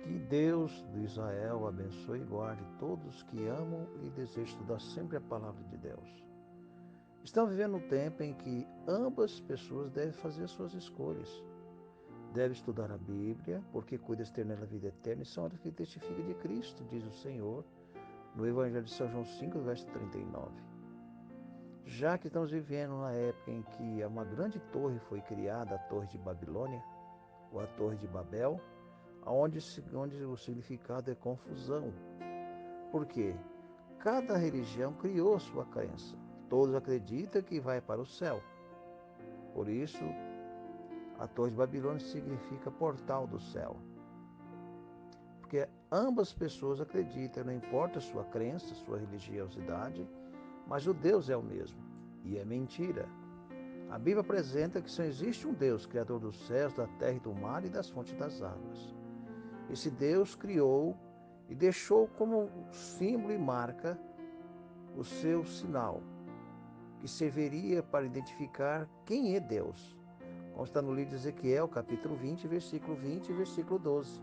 Que Deus de Israel abençoe e guarde todos que amam e desejam estudar sempre a palavra de Deus. Estamos vivendo um tempo em que ambas pessoas devem fazer suas escolhas. Deve estudar a Bíblia, porque cuidas ter nela a vida eterna e são horas que testifica de Cristo, diz o Senhor, no Evangelho de São João 5, verso 39. Já que estamos vivendo na época em que uma grande torre foi criada, a Torre de Babilônia, ou a Torre de Babel, onde o significado é confusão. Por quê? Cada religião criou sua crença. Todos acreditam que vai para o céu. Por isso, a Torre de Babilônia significa portal do céu. Porque ambas pessoas acreditam, não importa a sua crença, sua religiosidade, mas o Deus é o mesmo. E é mentira. A Bíblia apresenta que só existe um Deus, Criador dos céus, da terra e do mar e das fontes das águas. Esse Deus criou e deixou como símbolo e marca o seu sinal, que serviria para identificar quem é Deus. Como está no livro de Ezequiel, capítulo 20, versículo 20 e versículo 12.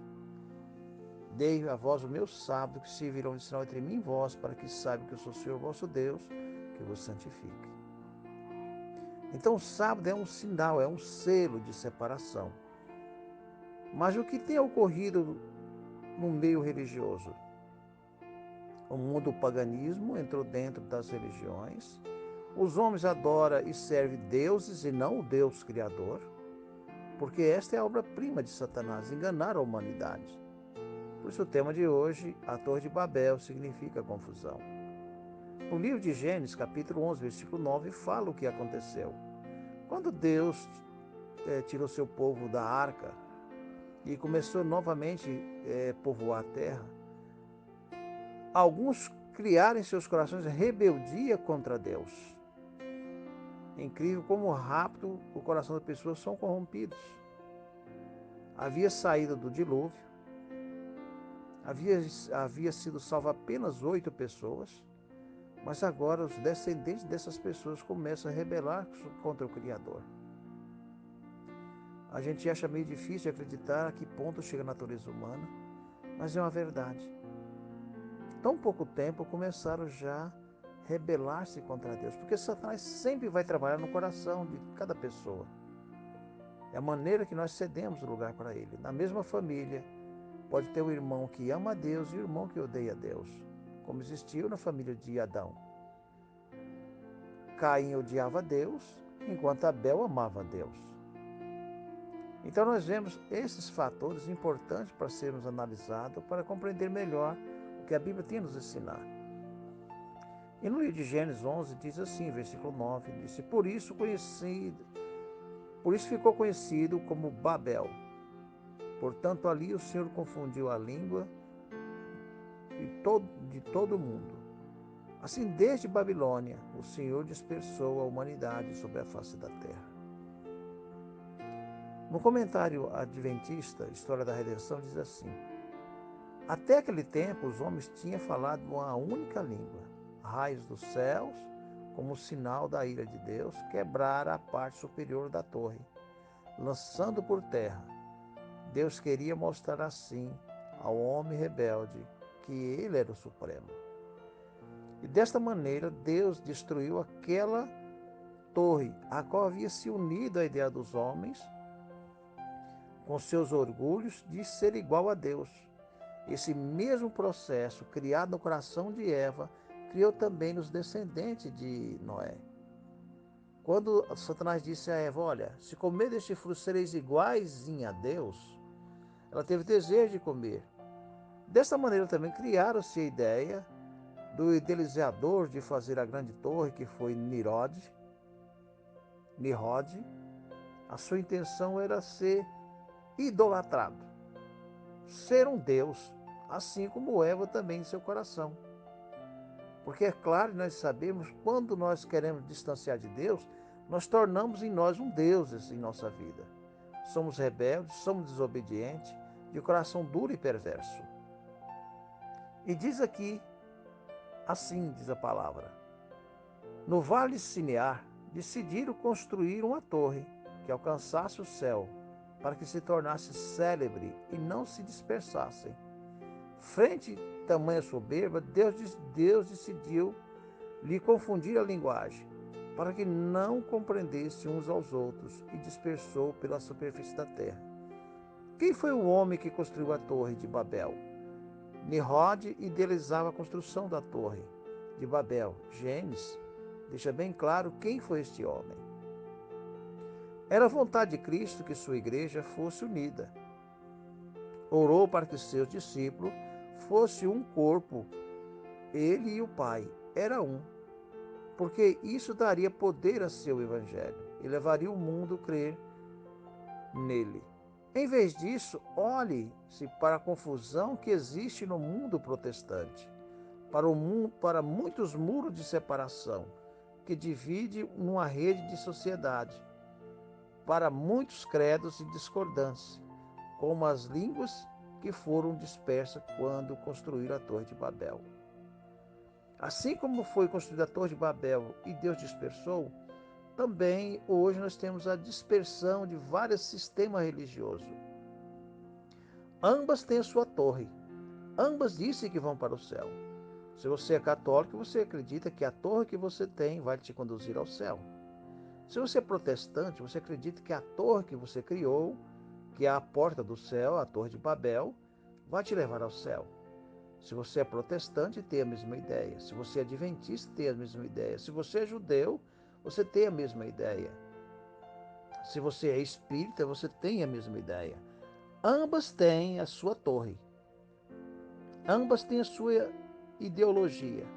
Dei a vós o meu sábado, que servirão de sinal entre mim e vós, para que saibam que eu sou o Senhor vosso Deus, que vos santifique. Então o sábado é um sinal, é um selo de separação. Mas o que tem ocorrido no meio religioso? O mundo do paganismo entrou dentro das religiões. Os homens adoram e servem deuses e não o Deus Criador, porque esta é a obra-prima de Satanás, enganar a humanidade. Por isso o tema de hoje, a Torre de Babel, significa confusão. No livro de Gênesis, capítulo 11, versículo 9, fala o que aconteceu. Quando Deus tirou seu povo da arca e começou novamente a povoar a terra, alguns criaram em seus corações rebeldia contra Deus. É incrível como rápido o coração das pessoas são corrompidos. Havia saído do dilúvio, havia sido salvo apenas 8 pessoas, mas agora os descendentes dessas pessoas começam a rebelar contra o Criador. A gente acha meio difícil de acreditar a que ponto chega a natureza humana, mas é uma verdade. Tão pouco tempo começaram já a rebelar-se contra Deus, porque Satanás sempre vai trabalhar no coração de cada pessoa. É a maneira que nós cedemos o lugar para ele. Na mesma família, pode ter um irmão que ama a Deus e um irmão que odeia a Deus, como existiu na família de Adão. Caim odiava a Deus, enquanto Abel amava a Deus. Então nós vemos esses fatores importantes para sermos analisados, para compreender melhor o que a Bíblia tem a nos ensinar. E no livro de Gênesis 11 diz assim, versículo 9, disse, por isso ficou conhecido como Babel. Portanto, ali o Senhor confundiu a língua de todo o mundo. Assim, desde Babilônia, o Senhor dispersou a humanidade sobre a face da terra. No comentário adventista, História da Redenção, diz assim, até aquele tempo os homens tinham falado uma única língua. Raios dos céus, como sinal da ira de Deus, quebrara a parte superior da torre, lançando por terra. Deus queria mostrar assim ao homem rebelde que ele era o Supremo. E desta maneira Deus destruiu aquela torre, a qual havia se unido à ideia dos homens, com seus orgulhos de ser igual a Deus. Esse mesmo processo criado no coração de Eva, criou também nos descendentes de Noé. Quando Satanás disse a Eva, olha, se comer deste fruto sereis iguaizinha a Deus, ela teve desejo de comer. Dessa maneira também criaram-se a ideia do idealizador de fazer a grande torre, que foi Nimrod. A sua intenção era ser idolatrado, ser um Deus, assim como Eva também em seu coração. Porque é claro, nós sabemos, quando nós queremos distanciar de Deus, nós tornamos em nós um Deus em nossa vida. Somos rebeldes, somos desobedientes, de coração duro e perverso. E diz aqui, assim diz a palavra, no vale de Sinear, decidiram construir uma torre que alcançasse o céu, para que se tornasse célebre e não se dispersassem. Frente a tamanha soberba, Deus decidiu lhe confundir a linguagem, para que não compreendesse uns aos outros, e dispersou pela superfície da terra. Quem foi o homem que construiu a torre de Babel? Nimrod idealizava a construção da torre de Babel. Gênesis deixa bem claro quem foi este homem. Era a vontade de Cristo que sua igreja fosse unida. Orou para que seus discípulos fossem um corpo. Ele e o Pai era um, porque isso daria poder a seu evangelho e levaria o mundo a crer nele. Em vez disso, olhe-se para a confusão que existe no mundo protestante, para muitos muros de separação que divide uma rede de sociedade, para muitos credos e discordância, como as línguas que foram dispersas quando construíram a Torre de Babel. Assim como foi construída a Torre de Babel e Deus dispersou, também hoje nós temos a dispersão de vários sistemas religiosos. Ambas têm a sua torre. Ambas dizem que vão para o céu. Se você é católico, você acredita que a torre que você tem vai te conduzir ao céu. Se você é protestante, você acredita que a torre que você criou, que é a porta do céu, a Torre de Babel, vai te levar ao céu. Se você é protestante, tem a mesma ideia. Se você é adventista, tem a mesma ideia. Se você é judeu, você tem a mesma ideia. Se você é espírita, você tem a mesma ideia. Ambas têm a sua torre. Ambas têm a sua ideologia,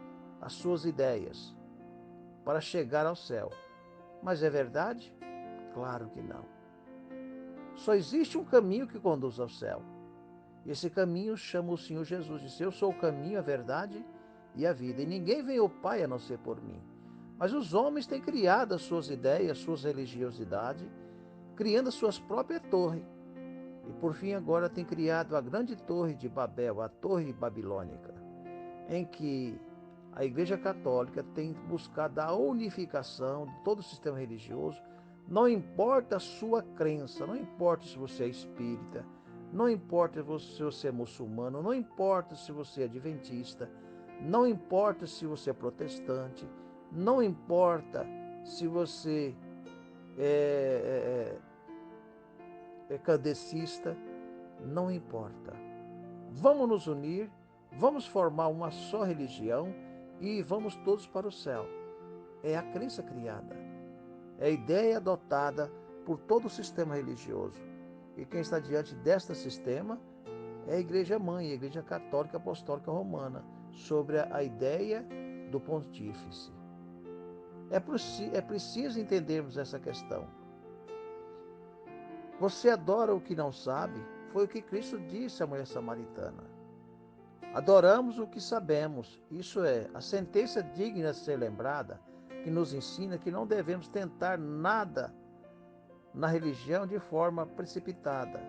as suas ideias, para chegar ao céu. Mas é verdade? Claro que não. Só existe um caminho que conduz ao céu. E esse caminho chama o Senhor Jesus. Disse: eu sou o caminho, a verdade e a vida. E ninguém vem ao Pai a não ser por mim. Mas os homens têm criado as suas ideias, as suas religiosidades, criando as suas próprias torres. E por fim agora tem criado a grande torre de Babel, a torre babilônica, em que a Igreja Católica tem buscado a unificação de todo o sistema religioso. Não importa a sua crença, não importa se você é espírita, não importa se você é muçulmano, não importa se você é adventista, não importa se você é protestante, não importa se você é kardecista, não importa. Vamos nos unir, vamos formar uma só religião e vamos todos para o céu. É a crença criada, é a ideia adotada por todo o sistema religioso. E quem está diante deste sistema é a Igreja Mãe, a Igreja Católica Apostólica Romana, sobre a ideia do pontífice. É preciso entendermos essa questão. Você adora o que não sabe? Foi o que Cristo disse à mulher samaritana. Adoramos o que sabemos, isso é, a sentença digna de ser lembrada, que nos ensina que não devemos tentar nada na religião de forma precipitada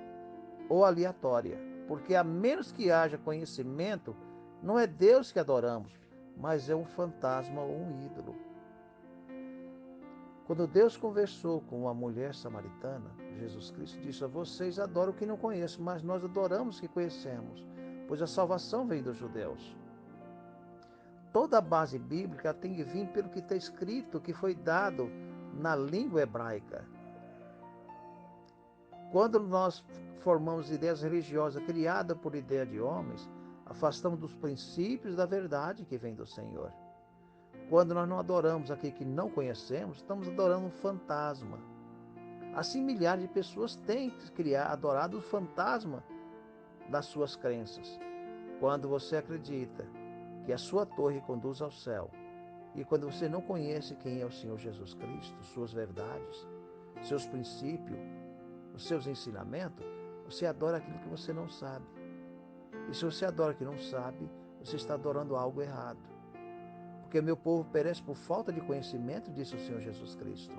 ou aleatória, porque a menos que haja conhecimento, não é Deus que adoramos, mas é um fantasma ou um ídolo. Quando Deus conversou com a mulher samaritana, Jesus Cristo disse: vocês adoram o que não conhecem, mas nós adoramos o que conhecemos, pois a salvação vem dos judeus. Toda a base bíblica tem que vir pelo que está escrito, que foi dado na língua hebraica. Quando nós formamos ideias religiosas criadas por ideia de homens, afastamos dos princípios da verdade que vem do Senhor. Quando nós não adoramos aquele que não conhecemos, estamos adorando um fantasma. Assim, milhares de pessoas têm adorado o fantasma das suas crenças. Quando você acredita que a sua torre conduz ao céu, e quando você não conhece quem é o Senhor Jesus Cristo, suas verdades, seus princípios, os seus ensinamentos, você adora aquilo que você não sabe. E se você adora o que não sabe, você está adorando algo errado. Porque o meu povo perece por falta de conhecimento, disse o Senhor Jesus Cristo.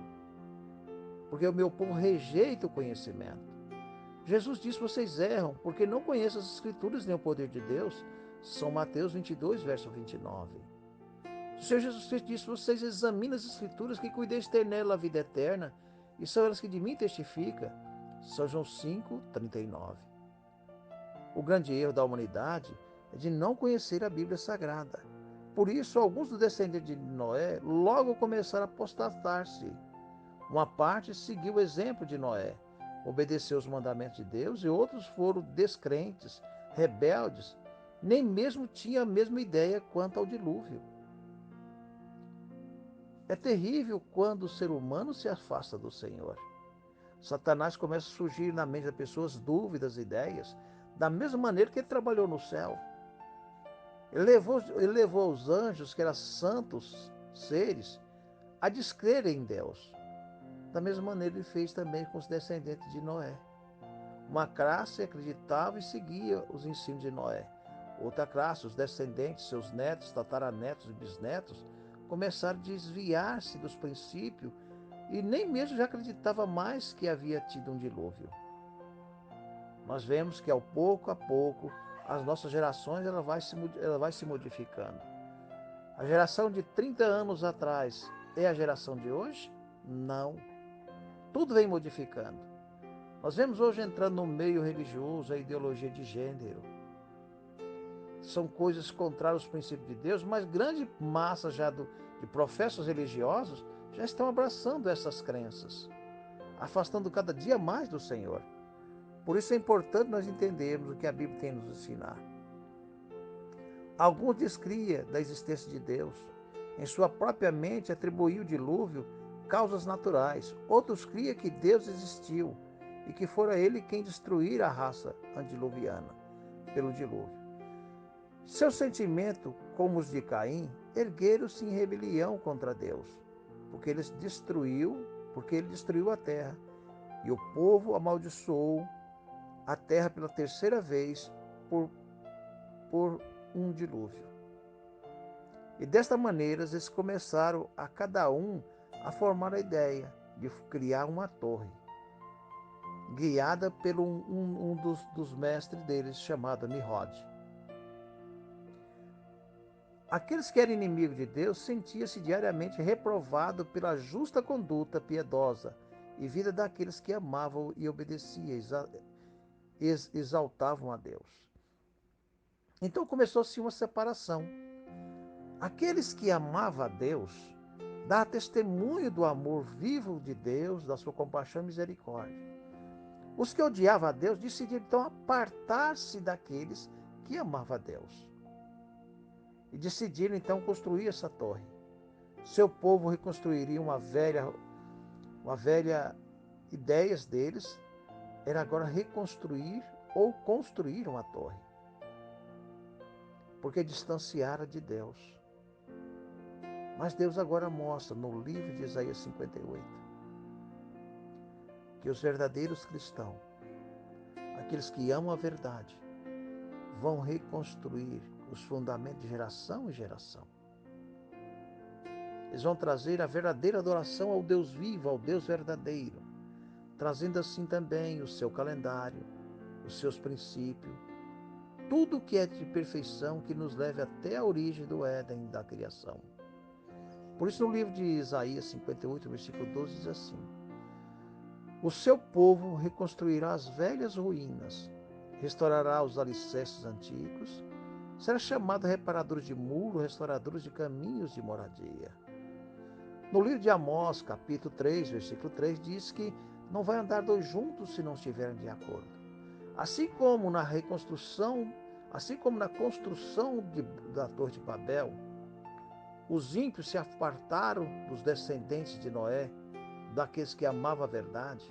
Porque o meu povo rejeita o conhecimento. Jesus disse: vocês erram, porque não conhecem as Escrituras nem o poder de Deus. São Mateus 22, verso 29. O Senhor Jesus Cristo disse: vocês examinam as Escrituras, que cuideis ter nela a vida eterna, e são elas que de mim testificam. São João 5:39. O grande erro da humanidade é de não conhecer a Bíblia Sagrada. Por isso, alguns dos descendentes de Noé logo começaram a apostatar-se. Uma parte seguiu o exemplo de Noé, obedeceu os mandamentos de Deus, e outros foram descrentes, rebeldes, nem mesmo tinham a mesma ideia quanto ao dilúvio. É terrível quando o ser humano se afasta do Senhor. Satanás começa a surgir na mente das pessoas dúvidas, ideias, da mesma maneira que ele trabalhou no céu. Ele levou os anjos, que eram santos seres, a descrerem em Deus. Da mesma maneira ele fez também com os descendentes de Noé. Uma classe acreditava e seguia os ensinos de Noé. Outra classe, os descendentes, seus netos, tataranetos e bisnetos, começaram a desviar-se dos princípios e nem mesmo já acreditava mais que havia tido um dilúvio. Nós vemos que, ao pouco a pouco, as nossas gerações ela vai se modificando. A geração de 30 anos atrás é a geração de hoje? Não. Tudo vem modificando. Nós vemos hoje entrando no meio religioso a ideologia de gênero. São coisas contrárias aos princípios de Deus, mas grande massa já de professos religiosos já estão abraçando essas crenças, afastando cada dia mais do Senhor. Por isso é importante nós entendermos o que a Bíblia tem a nos ensinar. Alguns descriam da existência de Deus. Em sua própria mente atribuiu o dilúvio causas naturais. Outros criam que Deus existiu e que fora ele quem destruíra a raça antediluviana pelo dilúvio. Seus sentimentos, como os de Caim, ergueram-se em rebelião contra Deus, porque ele destruiu a terra, e o povo amaldiçoou a terra pela terceira vez por um dilúvio. E desta maneira eles começaram a cada um a formar a ideia de criar uma torre, guiada pelo um dos mestres deles, chamado Nimrod. Aqueles que eram inimigos de Deus sentiam-se diariamente reprovados pela justa conduta piedosa e vida daqueles que amavam e obedeciam, exaltavam a Deus. Então começou-se uma separação. Aqueles que amavam a Deus davam testemunho do amor vivo de Deus, da sua compaixão e misericórdia. Os que odiavam a Deus decidiram então apartar-se daqueles que amavam a Deus. E decidiram então construir essa torre. Seu povo reconstruiria uma velha ideias deles era agora reconstruir ou construir uma torre. Porque distanciaram de Deus. Mas Deus agora mostra no livro de Isaías 58 que os verdadeiros cristãos, aqueles que amam a verdade, vão reconstruir os fundamentos de geração em geração. Eles vão trazer a verdadeira adoração ao Deus vivo, ao Deus verdadeiro, trazendo assim também o seu calendário, os seus princípios, tudo que é de perfeição que nos leve até a origem do Éden da criação. Por isso no livro de Isaías 58, versículo 12, diz assim: o seu povo reconstruirá as velhas ruínas, restaurará os alicerces antigos, será chamado reparadores de muro, restauradores de caminhos de moradia. No livro de Amós, capítulo 3, versículo 3, diz que não vai andar dois juntos se não estiverem de acordo. Assim como na construção da Torre de Babel, os ímpios se apartaram dos descendentes de Noé, daqueles que amavam a verdade,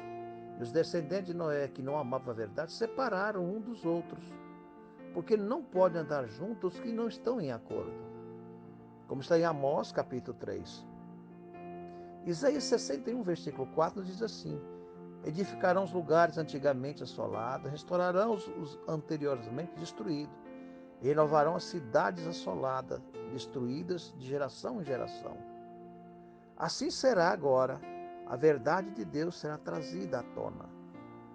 e os descendentes de Noé que não amavam a verdade separaram um dos outros, porque não podem andar juntos os que não estão em acordo. Como está em Amós, capítulo 3. Isaías 61, versículo 4, diz assim: edificarão os lugares antigamente assolados, restaurarão os anteriormente destruídos, e renovarão as cidades assoladas, destruídas de geração em geração. Assim será agora, a verdade de Deus será trazida à tona.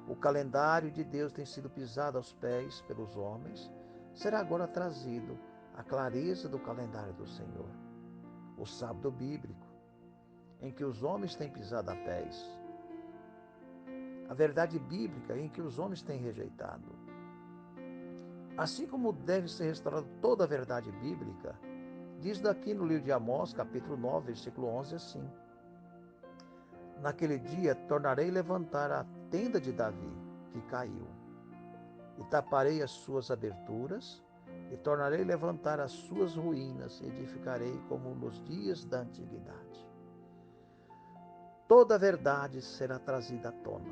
O calendário de Deus tem sido pisado aos pés pelos homens, será agora trazido a clareza do calendário do Senhor, o sábado bíblico, em que os homens têm pisado a pés. a verdade bíblica em que os homens têm rejeitado. Assim como deve ser restaurada toda a verdade bíblica, diz daqui no livro de Amós, capítulo 9, versículo 11, assim: Naquele dia tornarei levantar a tenda de Davi, que caiu, e taparei as suas aberturas, e tornarei levantar as suas ruínas, e edificarei como nos dias da antiguidade. Toda a verdade será trazida à tona.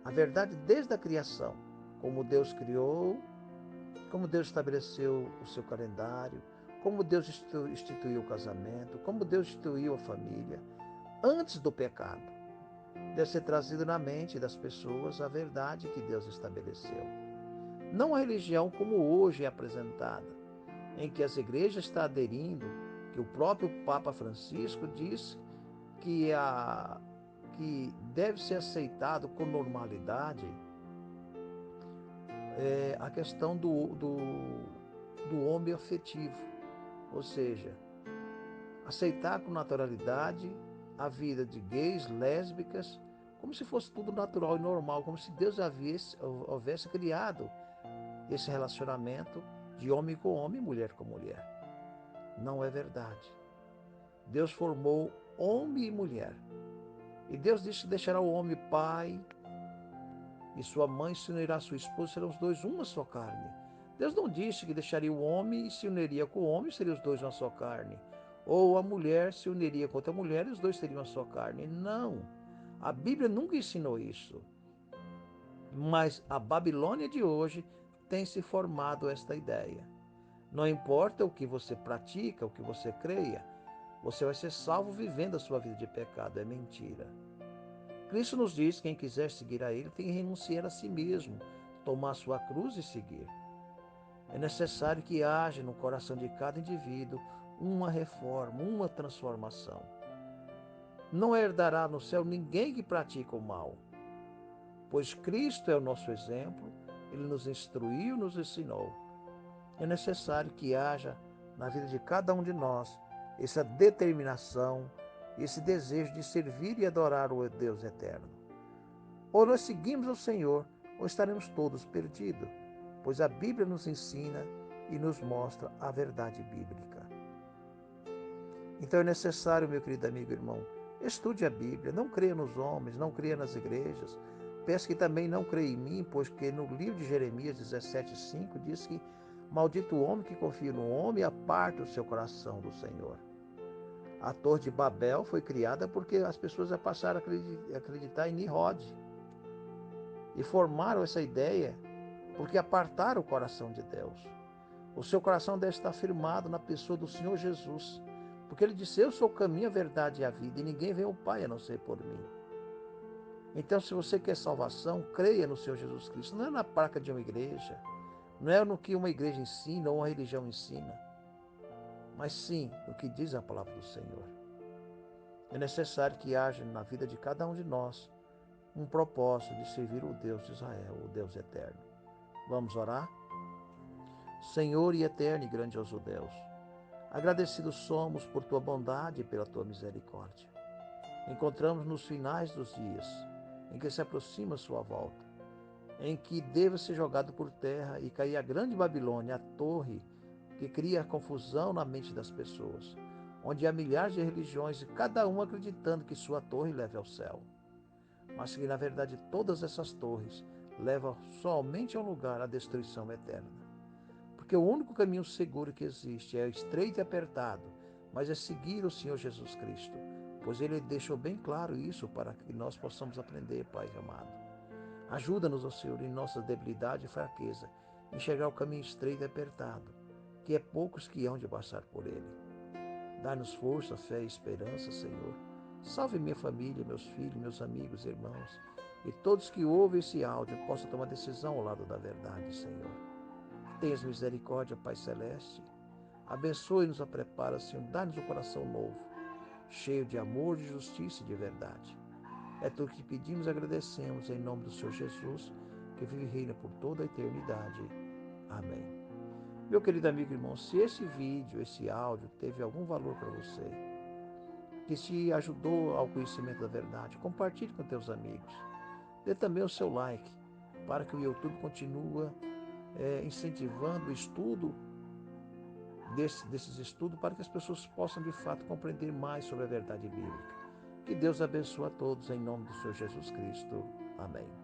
A verdade desde a criação, como Deus criou, como Deus estabeleceu o seu calendário, como Deus instituiu o casamento, como Deus instituiu a família, antes do pecado. Deve ser trazido na mente das pessoas a verdade que Deus estabeleceu. Não a religião como hoje é apresentada, em que as igrejas estão aderindo, que o próprio Papa Francisco diz que deve ser aceitado com normalidade a questão do homem afetivo, ou seja, aceitar com naturalidade a vida de gays, lésbicas, como se fosse tudo natural e normal, como se Deus houvesse criado esse relacionamento de homem com homem e mulher com mulher. Não é verdade. Deus formou homem e mulher. E Deus disse que deixará o homem pai e sua mãe se unirá à sua esposa, serão os dois uma só carne. Deus não disse que deixaria o homem e se uniria com o homem, seriam os dois uma só carne. Ou a mulher se uniria com outra mulher e os dois seriam uma só carne. Não. A Bíblia nunca ensinou isso. Mas a Babilônia de hoje tem se formado esta ideia. Não importa o que você pratica, o que você creia, você vai ser salvo vivendo a sua vida de pecado. É mentira. Cristo nos diz que quem quiser seguir a Ele tem que renunciar a si mesmo, tomar a sua cruz e seguir. É necessário que haja no coração de cada indivíduo uma reforma, uma transformação. Não herdará no céu ninguém que pratica o mal, pois Cristo é o nosso exemplo, Ele nos instruiu, nos ensinou. É necessário que haja na vida de cada um de nós essa determinação, esse desejo de servir e adorar o Deus eterno. Ou nós seguimos o Senhor, ou estaremos todos perdidos, pois a Bíblia nos ensina e nos mostra a verdade bíblica. Então é necessário, meu querido amigo e irmão, estude a Bíblia, não creia nos homens, não creia nas igrejas. Peço que também não creia em mim, pois que no livro de Jeremias 17,5 diz que maldito o homem que confia no homem e aparta o seu coração do Senhor. A Torre de Babel foi criada porque as pessoas passaram a acreditar em Nimrod e formaram essa ideia porque apartaram o coração de Deus. O seu coração deve estar firmado na pessoa do Senhor Jesus, porque Ele disse: eu sou o caminho, a verdade e a vida, e ninguém vem ao Pai a não ser por mim. Então, se você quer salvação, creia no Senhor Jesus Cristo. Não é na placa de uma igreja, não é no que uma igreja ensina ou uma religião ensina, mas sim no que diz a palavra do Senhor. É necessário que haja na vida de cada um de nós um propósito de servir o Deus de Israel, o Deus eterno. Vamos orar? Senhor e eterno e grandioso Deus, agradecidos somos por tua bondade e pela tua misericórdia. Encontramos nos finais dos dias, em que se aproxima a sua volta, em que deve ser jogado por terra e cair a grande Babilônia, a torre que cria confusão na mente das pessoas, onde há milhares de religiões e cada um acreditando que sua torre leve ao céu. Mas que, na verdade, todas essas torres levam somente a um lugar, a destruição eterna. Porque o único caminho seguro que existe é estreito e apertado, mas é seguir o Senhor Jesus Cristo, pois Ele deixou bem claro isso para que nós possamos aprender, Pai amado. Ajuda-nos, ó Senhor, em nossa debilidade e fraqueza, enxergar o caminho estreito e apertado, que é poucos que hão de passar por ele. Dá-nos força, fé e esperança, Senhor. Salve minha família, meus filhos, meus amigos e irmãos, e todos que ouvem esse áudio possam tomar decisão ao lado da verdade, Senhor. Tenhas misericórdia, Pai Celeste. Abençoe-nos a prepara, Senhor. Dá-nos um coração novo, cheio de amor, de justiça e de verdade. É tudo que pedimos e agradecemos em nome do Senhor Jesus, que vive e reina por toda a eternidade. Amém. Meu querido amigo e irmão, se esse vídeo, esse áudio teve algum valor para você, que te ajudou ao conhecimento da verdade, compartilhe com teus amigos. Dê também o seu like, para que o YouTube continue incentivando o estudo desses estudos, para que as pessoas possam de fato compreender mais sobre a verdade bíblica. Que Deus abençoe a todos em nome do Senhor Jesus Cristo. Amém.